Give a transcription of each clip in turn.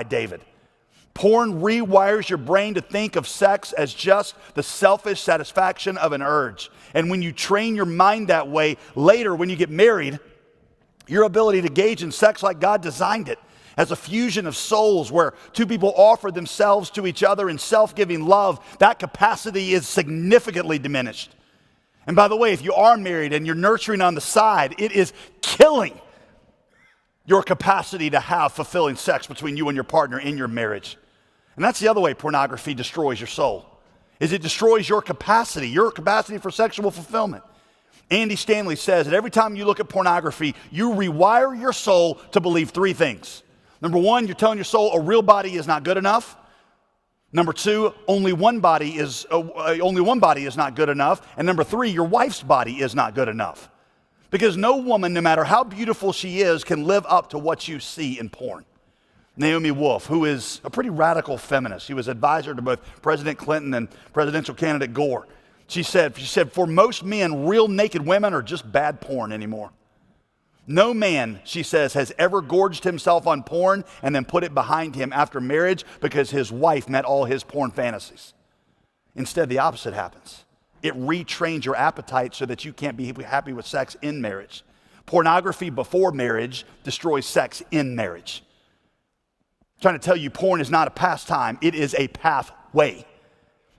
David. Porn rewires your brain to think of sex as just the selfish satisfaction of an urge. And when you train your mind that way, later when you get married, your ability to engage in sex like God designed it, as a fusion of souls where two people offer themselves to each other in self-giving love, that capacity is significantly diminished. And by the way, if you are married and you're nurturing on the side, it is killing your capacity to have fulfilling sex between you and your partner in your marriage. And that's the other way pornography destroys your soul, is it destroys your capacity for sexual fulfillment. Andy Stanley says that every time you look at pornography, you rewire your soul to believe three things. Number one, you're telling your soul a real body is not good enough. Number two, only one body is not good enough. And number three, your wife's body is not good enough. Because no woman, no matter how beautiful she is, can live up to what you see in porn. Naomi Wolf, who is a pretty radical feminist, she was advisor to both President Clinton and presidential candidate Gore. She said, for most men, real naked women are just bad porn anymore. No man, she says, has ever gorged himself on porn and then put it behind him after marriage because his wife met all his porn fantasies. Instead, the opposite happens. It retrains your appetite so that you can't be happy with sex in marriage. Pornography before marriage destroys sex in marriage. I'm trying to tell you, porn is not a pastime. It is a pathway.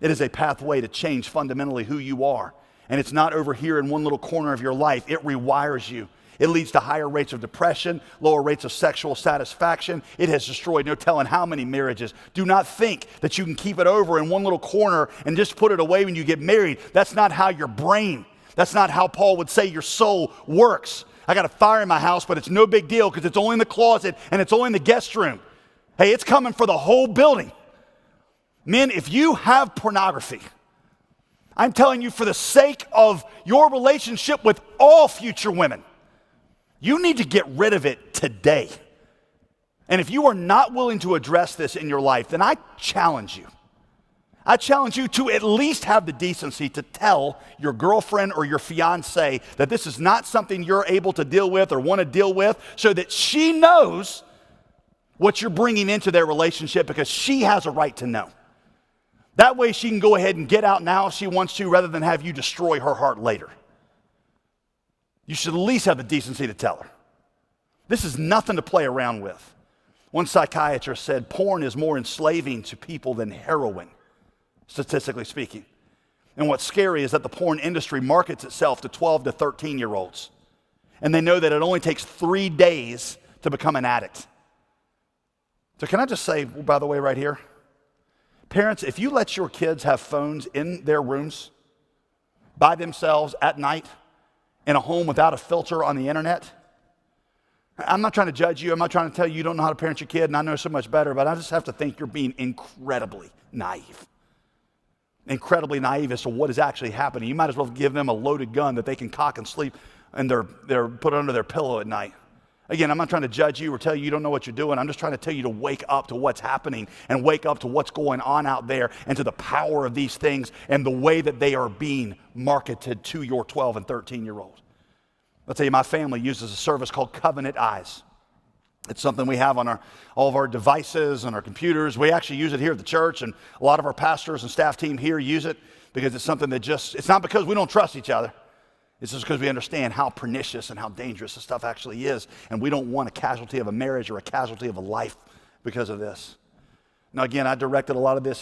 It is a pathway to change fundamentally who you are. And it's not over here in one little corner of your life. It rewires you. It leads to higher rates of depression, lower rates of sexual satisfaction. It has destroyed no telling how many marriages. Do not think that you can keep it over in one little corner and just put it away when you get married. That's not how your brain, that's not how Paul would say your soul works. I got a fire in my house, but it's no big deal because it's only in the closet and it's only in the guest room. Hey, it's coming for the whole building. Men, if you have pornography, I'm telling you, for the sake of your relationship with all future women, you need to get rid of it today. And if you are not willing to address this in your life, then I challenge you. I challenge you to at least have the decency to tell your girlfriend or your fiance that this is not something you're able to deal with or want to deal with, so that she knows what you're bringing into their relationship, because she has a right to know. That way she can go ahead and get out now if she wants to, rather than have you destroy her heart later. You should at least have the decency to tell her. This is nothing to play around with. One psychiatrist said porn is more enslaving to people than heroin, statistically speaking. And what's scary is that the porn industry markets itself to 12 to 13-year-olds. And they know that it only takes 3 days to become an addict. So can I just say, by the way, right here, parents, if you let your kids have phones in their rooms by themselves at night, in a home without a filter on the internet, I'm not trying to judge you. I'm not trying to tell you you don't know how to parent your kid, and I know so much better, but I just have to think you're being incredibly naive. Incredibly naive as to what is actually happening. You might as well give them a loaded gun that they can cock and sleep, and they're put under their pillow at night. Again, I'm not trying to judge you or tell you you don't know what you're doing. I'm just trying to tell you to wake up to what's happening and wake up to what's going on out there and to the power of these things and the way that they are being marketed to your 12 and 13-year-old. I'll tell you, my family uses a service called Covenant Eyes. It's something we have on all of our devices and our computers. We actually use it here at the church, and a lot of our pastors and staff team here use it because it's something that it's not because we don't trust each other. It's just because we understand how pernicious and how dangerous this stuff actually is, and we don't want a casualty of a marriage or a casualty of a life because of this. Now, again, I directed a lot of this